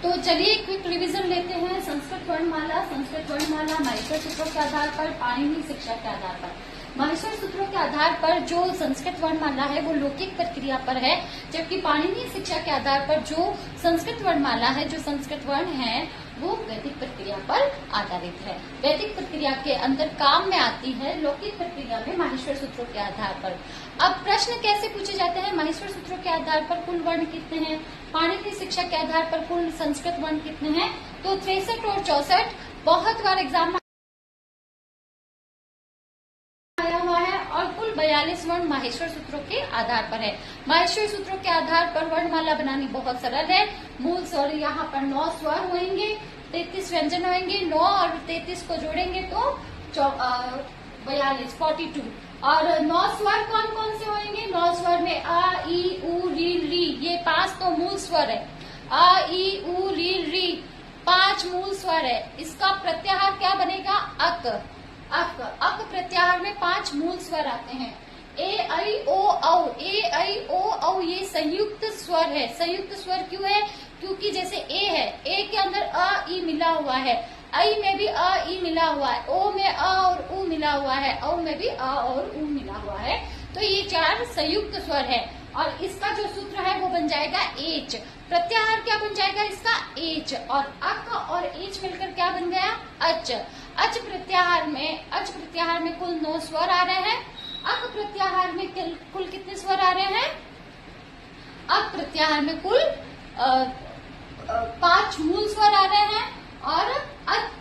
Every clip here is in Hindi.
तो चलिए क्विक रिवीजन लेते हैं। संस्कृत वर्णमाला माहेश्वर सूत्रों के आधार पर, पाणिनि शिक्षा के आधार पर। माहेश्वर सूत्रों के आधार पर जो संस्कृत वर्णमाला है वो लौकिक प्रक्रिया पर है, जबकि पाणिनि शिक्षा के आधार पर जो संस्कृत वर्णमाला है, जो संस्कृत वर्ण है, वो वैदिक प्रक्रिया पर आधारित है। वैदिक प्रक्रिया के अंदर काम में आती है, लौकिक प्रक्रिया में माहेश्वर सूत्रों के आधार पर। अब प्रश्न कैसे पूछे जाते हैं? माहेश्वर सूत्रों के आधार पर कुल वर्ण कितने हैं, पाणिनि शिक्षा के आधार पर कुल संस्कृत वर्ण कितने हैं? तो 63 और 64 बहुत बार एग्जाम में आया हुआ है, और कुल 42 वर्ण माहेश्वर सूत्रों के आधार पर है। माहेश्वर सूत्रों के आधार पर वर्णमाला बनानी बहुत सरल है। मूल स्वर यहाँ पर 9 स्वर होंगे, 33 व्यंजन होंगे, 9 और 33 को जोड़ेंगे तो 42 और 9 स्वर कौन कौन से होंगे? 9 स्वर में अ, ई, उ, री, ये 5 तो मूल स्वर है। अ, ई, उ, री 5 मूल स्वर है। इसका प्रत्याहार क्या बनेगा? अक। अक प्रत्याहार में 5 मूल स्वर आते हैं। ए, ऐ, ओ, औ। ए, ऐ, ओ, औ ये संयुक्त स्वर है। संयुक्त स्वर क्यों है? क्योंकि जैसे ए है, ए के अंदर अ, ई मिला हुआ है, ऐ में भी अ, ई मिला हुआ है, ओ में अ और उ मिला हुआ है, औ में भी अ और उ मिला हुआ है। तो ये 4 संयुक्त स्वर है, और इसका जो सूत्र है वो बन जाएगा एच। प्रत्याहार क्या बन जाएगा इसका? एच। और अक और एच मिलकर क्या बन गया? अच। अच प्रत्याहार में कुल 9 स्वर आ रहे हैं। अक प्रत्याहार में कुल कितने स्वर आ रहे हैं? अक प्रत्याहार में कुल 5 मूल स्वर आ रहे हैं, और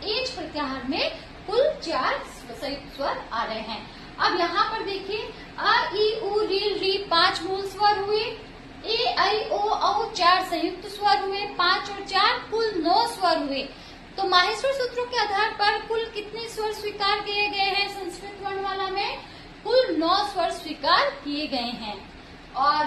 एच प्रत्याहार में कुल 4 संयुक्त स्वर आ रहे हैं। अब यहाँ पर देखिए, अ, ई, उ, री 5 मूल स्वर हुए, ए, ऐ, ओ, औ 4 संयुक्त स्वर हुए, 5 और 4 कुल 9 स्वर हुए। तो माहेश्वर सूत्रों के आधार पर कुल कितने स्वर स्वीकार किए गए हैं? संस्कृत वर्णमाला में कुल 9 स्वर स्वीकार किए गए हैं। और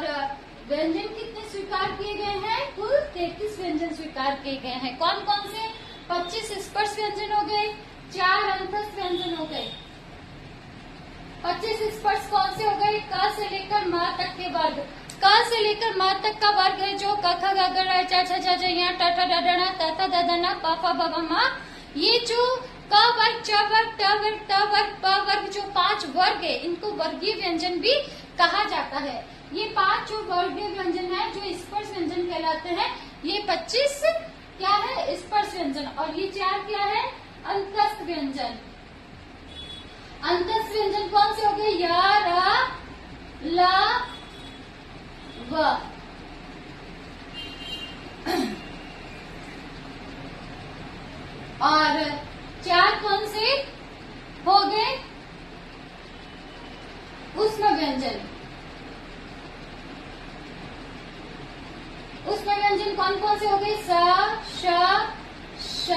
व्यंजन कितने स्वीकार किए गए हैं? कुल 33 व्यंजन स्वीकार किए गए हैं। कौन कौन से? 25 स्पर्श व्यंजन हो गए, 4 अंतस्थ व्यंजन हो गए। 25 स्पर्श कौन से हो गए? क से लेकर म तक के वर्ग। क से लेकर म तक का वर्ग है जो क, ख, ग, घ, र, च, छ, ज, य, ट, ठ, ड, ढ, त, थ, द, ध, न, प, फ, ब, भ, म। ये जो क वर्ग, च वर्ग, ट वर्ग, त वर्ग, प वर्ग, जो 5 वर्ग है, इनको वर्गीय व्यंजन भी कहा जाता है। ये 5 जो वर्गीय व्यंजन है, जो स्पर्श व्यंजन कहलाते हैं, ये 25 क्या है? स्पर्श व्यंजन। और ये 4 क्या है? अंतस्थ व्यंजन। अंतस्थ व्यंजन कौन से हो गए? य, र, ल, व। और 4 कौन से हो गए? ऊष्म व्यंजन। ऊष्म व्यंजन कौन कौन से हो गए? स, श, श,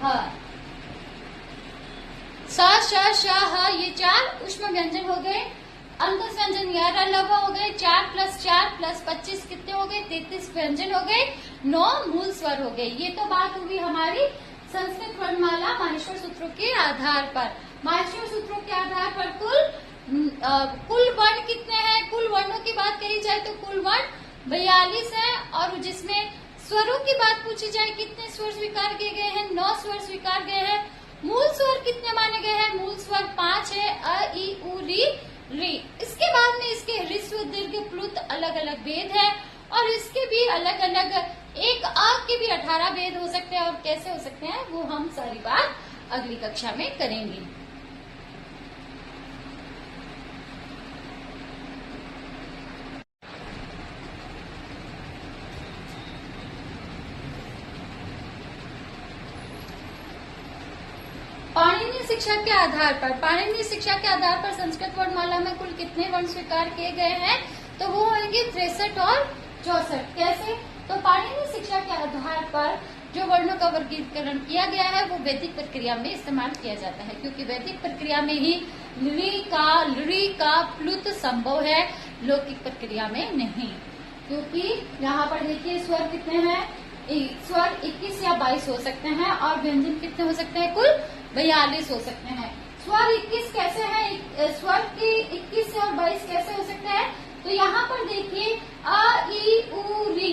ह। स, श, ह ये 4 ऊष्म व्यंजन हो गए। अंतस्थ व्यंजन य, र, ल, व हो गए। 4 + 4 + 25 कितने हो गए? 33 व्यंजन हो गए, 9 मूल स्वर हो गए। ये तो बात हुई हमारी संस्कृत वर्णमाला माहेश्वर सूत्रों के आधार पर। माहेश्वर सूत्रों के आधार पर कुल वर्ण कितने हैं? कुल वर्णों की बात कही जाए तो कुल वर्ण 42 है, और जिसमें स्वरों की बात पूछी जाए कितने स्वर स्वीकार किए गए हैं? 9 स्वर स्वीकार गए हैं। मूल स्वर कितने माने गए हैं? मूल स्वर 5 है, अ, ई, उ, री। इसके बाद में इसके ह्रस्व, दीर्घ, प्लुत अलग अलग भेद है, और इसके भी अलग अलग, एक अ के भी 18 भेद हो सकते हैं। और कैसे हो सकते हैं वो हम सारी बात अगली कक्षा में करेंगे। पाणिनि शिक्षा के आधार पर संस्कृत वर्णमाला में कुल कितने वर्ण स्वीकार किए गए हैं? तो वो होंगे 63 और 64। कैसे? तो पाणिनि शिक्षा के आधार पर जो वर्णों का वर्गीकरण किया गया है वो वैदिक प्रक्रिया में इस्तेमाल किया जाता है, क्योंकि वैदिक प्रक्रिया में ही ली का प्लुत संभव है, लौकिक प्रक्रिया में नहीं। क्योंकि यहाँ पर देखिए स्वर कितने हैं? स्वर 21 या 22 हो सकते हैं, और व्यंजन कितने हो सकते हैं? कुल 42 हो सकते हैं। स्वर 21 कैसे हैं? स्वर की 21 और 22 कैसे हो सकते हैं? तो यहाँ पर देखिए अ ई उ री,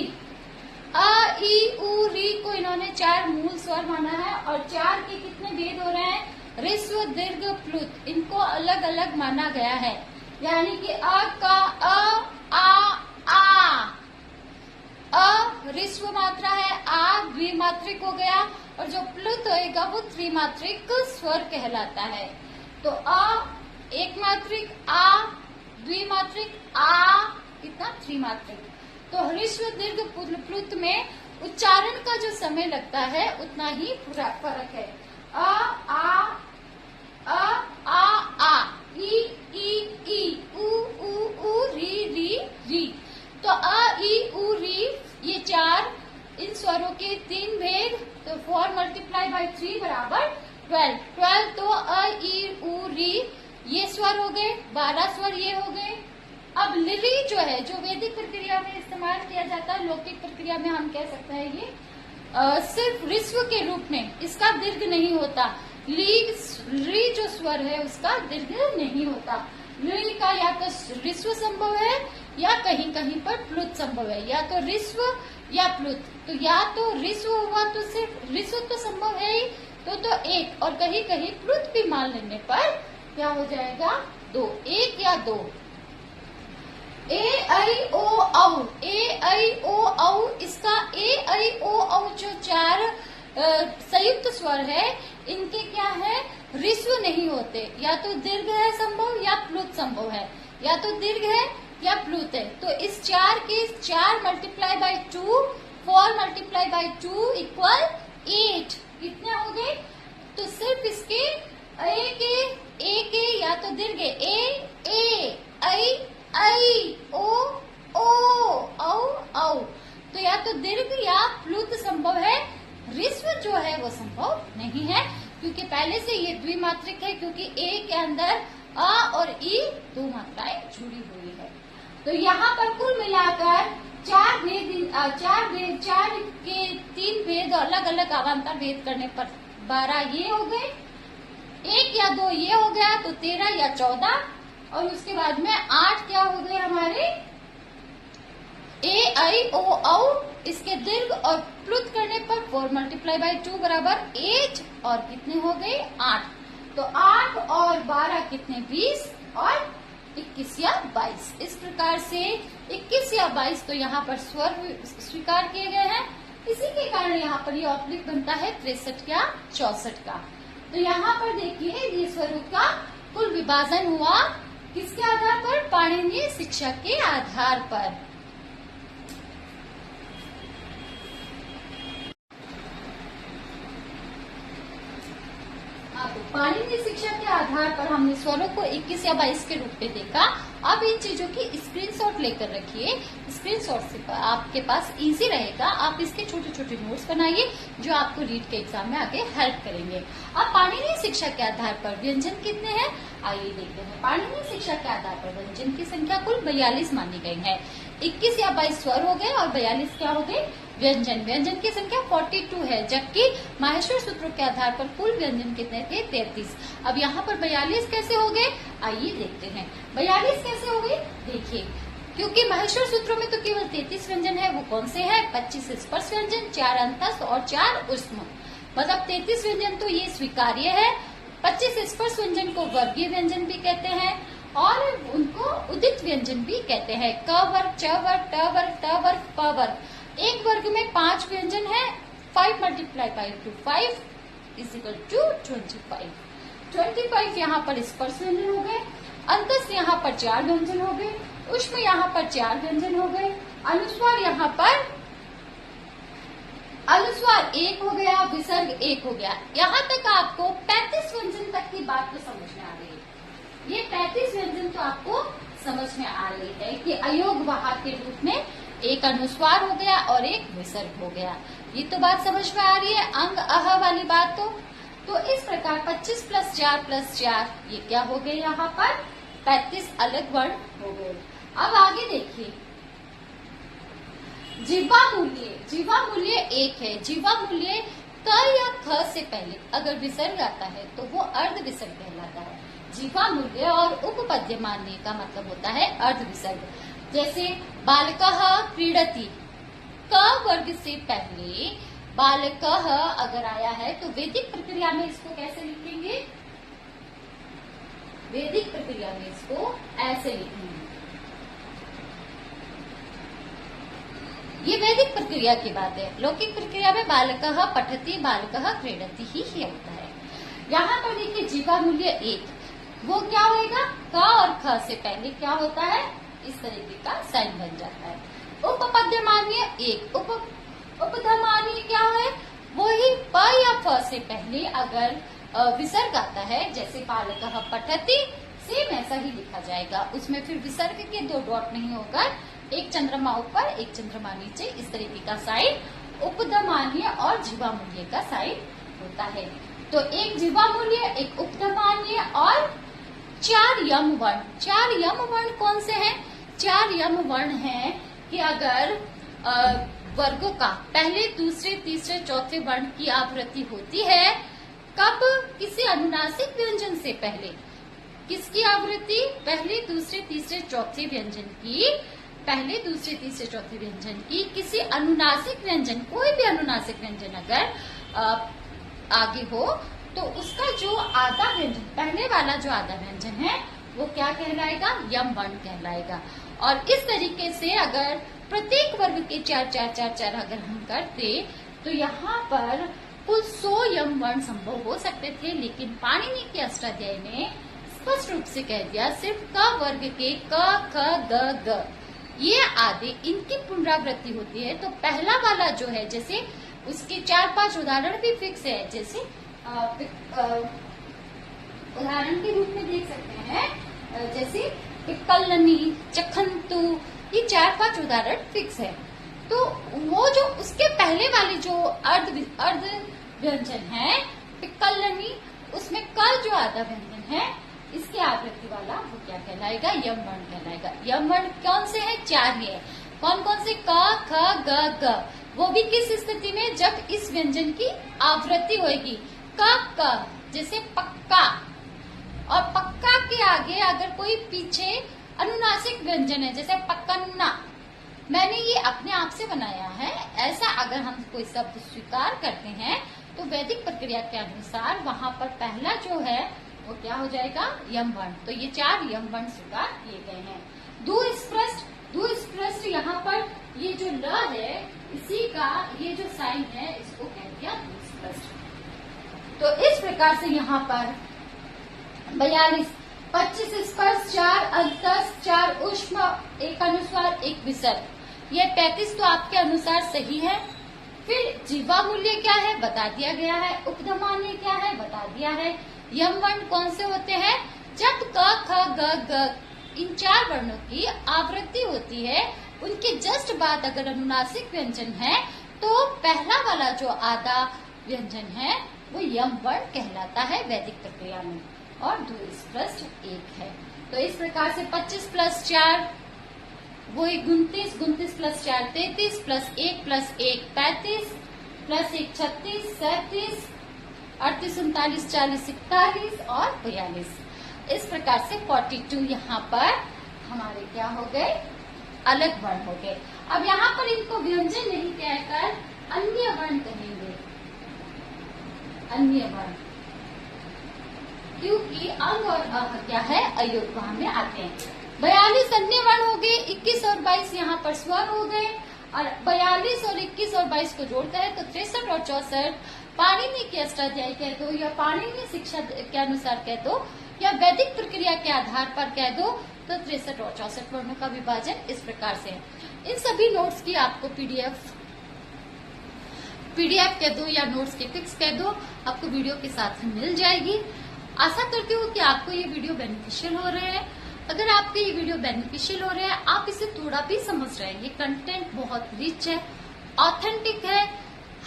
अ ई उ री को इन्होंने 4 मूल स्वर माना है और 4 के कितने भेद हो रहे हैं, ऋस्व दीर्घ प्लुत, इनको अलग अलग माना गया है। यानी कि अ का अ ऋस्व मात्रा है, आ द्विमात्रिक हो गया और जो प्लुत होएगा वो त्रिमात्रिक स्वर कहलाता है। तो अ एक मात्रिक, आ द्विमात्रिक, आ कितना त्रिमात्रिक। तो ह्रस्व दीर्घ प्लुत में उच्चारण का जो समय लगता है उतना ही फर्क है। आ ई उ री। तो उ री ये 4 इन स्वरों के 3 भेद, तो 4 × 3 बराबर 12। 12 तो ई उ री ये स्वर हो गए, 12 स्वर ये हो गए। अब लिरी जो है, जो वैदिक प्रक्रिया में इस्तेमाल किया जाता है, लौकिक प्रक्रिया में हम कह सकते हैं ये सिर्फ ऋस्व के रूप में, इसका दीर्घ नहीं होता। ली जो स्वर है उसका दीर्घ नहीं होता। ली का या तो ऋस्व संभव है या कहीं कहीं पर प्लुत संभव है, या तो ऋस्व या प्लुत। तो या तो ऋस्व हुआ तो सिर्फ ऋस्व तो संभव है ही, तो एक, और कहीं कहीं प्लुत भी मान लेने पर क्या हो जाएगा, 2, 1 या 2। ए ऐ ओ औ, ए ऐ ओ औ, इसका ए ऐ ओ औ जो 4 संयुक्त स्वर है, इनके क्या है, ऋस्व नहीं होते, या तो दीर्घ है संभव या प्लुत संभव है, या तो दीर्घ है या प्लुत है। तो इस 4 के 4 × 2, 4 × 2 = 8, कितने हो गए। तो सिर्फ इसके ए के या तो दीर्घ ए ऐ ओ औ। तो या तो दीर्घ या प्लुत संभव है, ऋस्व जो है वो संभव नहीं है, क्योंकि पहले से ये द्विमात्रिक है, क्योंकि ए के अंदर अ और ई 2 मात्राएं जुड़ी हुई है। तो यहाँ पर कुल मिलाकर 4 के 3 भेद अलग अलग अवान्तर भेद करने पर 12 ये हो गए, 1 या 2 ये हो गया, तो 13 या 14, और उसके बाद में 8 क्या हो गए हमारे, ए ऐ ओ औ, इसके दीर्घ और प्लुत करने पर 4 × 2 बराबर 8, और कितने हो गए, 8। तो 8 और 12 कितने, 20, और 21 या 22। इस प्रकार से 21 या 22 तो यहाँ पर स्वर स्वीकार किए गए हैं। इसी के कारण यहाँ पर ये ऑब्लिक बनता है 63 या 64 का। तो यहाँ पर देखिए ये स्वरों का कुल विभाजन हुआ किसके आधार पर, पाणिनीय शिक्षा के आधार पर। पाणिनीय शिक्षा के आधार पर हमने स्वरों को 21 या 22 के रूप में देखा। अब इन चीजों की स्क्रीनशॉट लेकर रखिए, स्क्रीनशॉट से आपके पास इजी रहेगा, आप इसके छोटे छोटे नोट्स बनाइए जो आपको रीड के एग्जाम में आगे हेल्प करेंगे। अब पाणिनीय शिक्षा के आधार पर व्यंजन कितने हैं, आइए देखते हैं। पाणिनीय शिक्षा के आधार पर व्यंजन की संख्या कुल 42 मानी गई है। 21 या 22 स्वर हो गए और 42 क्या हो गए, व्यंजन। व्यंजन की संख्या 42 है, जबकि माहेश्वर सूत्रों के आधार पर कुल व्यंजन कितने थे, 33। अब यहाँ पर 42 कैसे हो गए, आइए देखते हैं। 42 कैसे हो गए, देखिए, क्योंकि माहेश्वर सूत्रों में तो केवल 33 व्यंजन है। वो कौन से हैं, 25 स्पर्श व्यंजन, 4 अंतस्थ और 4 ऊष्म। मतलब 33 व्यंजन तो ये स्वीकार्य है। 25 स्पर्श व्यंजन को वर्गीय व्यंजन भी कहते हैं और उनको उदित व्यंजन भी कहते हैं। क वर्ग, च वर्ग, ट वर्ग, ट वर्ग, प वर्ग। एक वर्ग में 5 व्यंजन है। 5 × 2 5 = 25। 25 यहाँ पर स्पर्श व्यंजन हो गए, अंतस्थ यहाँ पर 4 व्यंजन हो गए, ऊष्म यहाँ पर 4 व्यंजन हो गए, अनुस्वार यहाँ पर अनुस्वार 1 हो गया, विसर्ग 1 हो गया। यहाँ तक आपको 35 व्यंजन तक की बात तो समझ में आ रही है। ये 35 व्यंजन तो आपको समझ में आ रही है कि अयोग वाहक के रूप में एक अनुस्वार हो गया और एक विसर्ग हो गया। ये तो बात समझ में आ रही है, अंग अह वाली बात। तो इस प्रकार 25 + 4 + 4 ये क्या हो गए, यहाँ पर 35 अलग वर्ण हो गए। अब आगे देखिए, जीवा मूल्य 1 है। जीवा मूल्य क या ख से पहले अगर विसर्ग आता है तो वो अर्ध विसर्ग कहलाता है। जीवा मूल्य और उपपद्य मानने का मतलब होता है अर्ध विसर्ग। जैसे बालकः क्रीडति, क वर्ग से पहले बालकः अगर आया है तो वैदिक प्रक्रिया में इसको कैसे लिखेंगे? वैदिक प्रक्रिया में इसको ऐसे लिखेंगे। ये वैदिक प्रक्रिया की बात है। लौकिक प्रक्रिया में बालकः पठति, बालकः क्रीडति ही होता है। यहाँ पर देखिए जीवा मूल्य 1, वो क्या होएगा? क और ख से पहले क्या होता है? इस तरीके का साइन बन जाता है। उपपद्यमान्य 1, उपधमान्य क्या है? वही प या फ से पहले अगर विसर्ग आता है, जैसे बालकः पठति, सेम ऐसा ही लिखा जाएगा। उसमें फिर विसर्ग के 2 डॉट नहीं होकर एक चंद्रमा ऊपर एक चंद्रमा नीचे, इस तरीके का साइन उपधमान्य और जीवा मूल्य का साइन होता है। तो एक जीवा मूल्य, एक उपधमान्य और 4 यम वर्ण। 4 यम वर्ण कौन से हैं? 4 यम वर्ण हैं कि अगर वर्गों का पहले, दूसरे, तीसरे, चौथे वर्ण की आवृत्ति होती है, कब? किसी अनुनासिक व्यंजन से पहले। किसकी आवृत्ति? पहले, दूसरे, तीसरे, चौथे व्यंजन की, पहले, दूसरे, तीसरे, चौथे व्यंजन की किसी अनुनासिक व्यंजन, कोई भी अनुनासिक व्यंजन अगर आगे हो तो उसका जो आधा व्यंजन, पहले वाला जो आधा व्यंजन है वो क्या कहलाएगा? यम वर्ण कहलाएगा। और इस तरीके से अगर प्रत्येक वर्ग के 4 4 4 4 अगर हम करते तो यहाँ पर कुल 100 यम वर्ण संभव हो सकते थे, लेकिन पाणिनि के अष्टाध्यायी ने स्पष्ट रूप से कह दिया सिर्फ क वर्ग के क, ख, ग, ग ये आदि इनकी पुनरावृत्ति होती है। तो पहला वाला जो है, जैसे उसके 4-5 उदाहरण भी फिक्स है, जैसे उदाहरण के रूप में देख सकते हैं, जैसे पिक्कलनी, चखंतु, ये 4-5 उदाहरण फिक्स है। तो वो जो उसके पहले वाले जो अर्ध व्यंजन है पिक्कलनी, उसमें कल जो आधा व्यंजन है इसके आवृत्ति वाला वो क्या कहलाएगा? यम वर्ण कहलाएगा। यम वर्ण कौन से हैं? 4 ही है। कौन कौन से? क, ख, ग, ग। वो भी किस स्थिति में? जब इस व्यंजन की आवृत्ति होगी। क, जैसे पक्का, और पक्का के आगे अगर कोई पीछे अनुनासिक व्यंजन है, जैसे पक्कन्ना, मैंने ये अपने आप से बनाया है, ऐसा अगर हम कोई शब्द स्वीकार करते हैं तो वैदिक प्रक्रिया के अनुसार वहां पर पहला जो है वो क्या हो जाएगा? यम वर्ण। तो ये 4 यम वर्ण स्वीकार किए गए हैं। दुस्पृष्ट यहाँ पर ये जो ल है, इसी का ये जो साइन है इसको कह दिया दुस्पृष्ट। तो इस प्रकार से यहाँ पर 42, 25 स्पर्श, 4 अंतस, 4 ऊष्म, 1 अनुस्वार, 1 विसर्ग। ये 35 तो आपके अनुसार सही है। फिर जीवा मूल्य क्या है बता दिया गया है, उपधमान्य क्या है बता दिया है। यम वर्ण कौन से होते हैं? जब क, ख, ग, ग इन 4 वर्णों की आवृत्ति होती है, उनके जस्ट बाद अगर अनुनासिक व्यंजन है तो पहला वाला जो आधा व्यंजन है वो यम वर्ण कहलाता है वैदिक प्रक्रिया में, और दुस्पृष्ट 1 है। तो इस प्रकार से 25 + 4 वो 29, 29 + 4 33, +1 + 1 35, +1 36, 37, 38, 39, 40, 41 और 42। इस प्रकार से 42 यहाँ पर हमारे क्या हो गए? अलग वर्ण हो गए। अब यहाँ पर इनको व्यंजन नहीं कहकर अन्य वर्ण कहेंगे, अन्य वर्ण, क्योंकि अंग और अह क्या है? अयोग्य में आते हैं। 42 अन्य वर्ण हो गए, 21 और 22 यहाँ पर स्वर हो गए, और 42 और 21 और 22 को जोड़ता है तो 63 और 64 पाणिनि के अष्टाध्यायी कह दो, या पाणिनि शिक्षा के अनुसार कह दो, या वैदिक प्रक्रिया के आधार पर कह दो, तो 63 और 64 वर्णों का विभाजन इस प्रकार से है। इन सभी नोट्स की आपको पीडीएफ कह दो या नोट्स के पिक्स कह दो, आपको वीडियो के साथ ही मिल जाएगी। आशा करती हूँ कि आपको ये वीडियो बेनिफिशियल हो रहे हैं। अगर आपके ये वीडियो बेनिफिशियल हो रहे हैं, आप इसे थोड़ा भी समझ रहे हैं, ये कंटेंट बहुत रिच है, ऑथेंटिक है,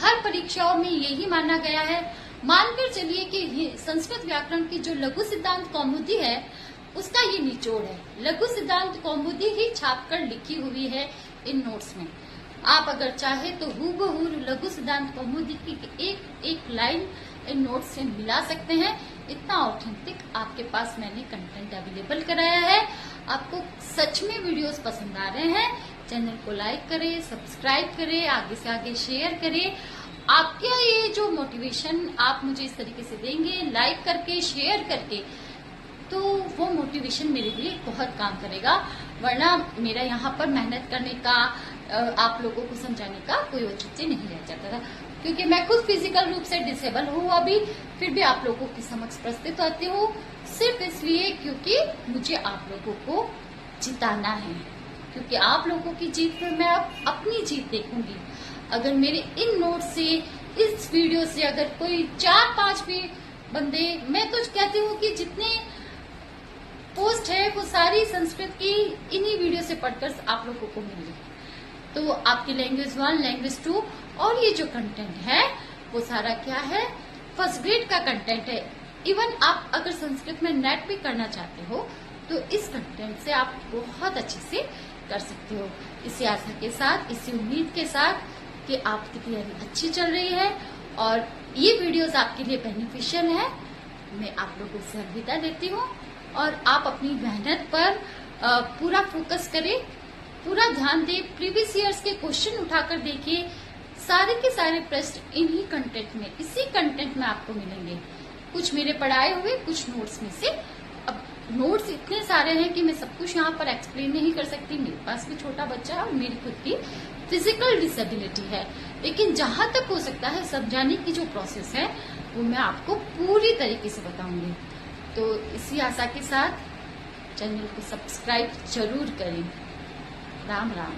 हर परीक्षाओं में यही माना गया है। मानकर चलिए कि संस्कृत व्याकरण की जो लघु सिद्धांत कौमुदी है उसका ये निचोड़ है। लघु सिद्धांत कौमुदी ही छापकर लिखी हुई है इन नोट्स में। आप अगर चाहे तो हूबहू लघु सिद्धांत कौमुदी की एक एक लाइन इन नोट्स से मिला सकते हैं। इतना ऑथेंटिक आपके पास मैंने कंटेंट अवेलेबल कराया है। आपको सच में वीडियोस पसंद आ रहे हैं, चैनल को लाइक करें, सब्सक्राइब करें, आगे से आगे शेयर करें। आपका ये जो मोटिवेशन आप मुझे इस तरीके से देंगे, लाइक करके, शेयर करके, तो वो मोटिवेशन मेरे लिए बहुत काम करेगा। वरना मेरा यहाँ पर मेहनत करने का, आप लोगों को समझाने का कोई औचित्य नहीं रह जाता था, क्योंकि मैं खुद फिजिकल रूप से डिसेबल हूँ अभी, फिर भी आप लोगों के समक्ष प्रस्तुत होती हूँ सिर्फ इसलिए क्योंकि मुझे आप लोगों को जिताना है। क्योंकि आप लोगों की जीत में मैं अब अपनी जीत देखूंगी। अगर मेरे इन नोट से, इस वीडियो से अगर कोई 4-5 भी बंदे, मैं तो कहती हूँ कि जितने पोस्ट है वो सारी संस्कृत की इन्हीं वीडियो से पढ़कर आप लोगों को मिली, तो आपकी लैंग्वेज 1, लैंग्वेज 2 और ये जो कंटेंट है वो सारा क्या है, फर्स्ट ग्रेड का कंटेंट है। इवन आप अगर संस्कृत में नेट भी करना चाहते हो तो इस कंटेंट से आप बहुत अच्छे से कर सकते हो। इसी आशा के साथ, इसी उम्मीद के साथ कि आपकी तैयारी अच्छी चल रही है और ये वीडियोस आपके लिए बेनिफिशियल है, मैं आप लोगों से अलविदा लेती हूँ। और आप अपनी मेहनत पर पूरा फोकस करें, पूरा ध्यान दें, प्रीवियस ईयर्स के क्वेश्चन उठाकर देखिए। सारे के सारे प्रश्न इन्हीं कंटेंट में, इसी कंटेंट में आपको मिलेंगे। कुछ मेरे पढ़ाए हुए, कुछ नोट्स में से। अब नोट्स इतने सारे हैं कि मैं सब कुछ यहाँ पर एक्सप्लेन नहीं कर सकती। मेरे पास भी छोटा बच्चा है और मेरी खुद की फिजिकल डिसेबिलिटी है, लेकिन जहां तक हो सकता है समझाने की जो प्रोसेस है वो मैं आपको पूरी तरीके से बताऊंगी। तो इसी आशा के साथ चैनल को सब्सक्राइब जरूर करें। राम राम।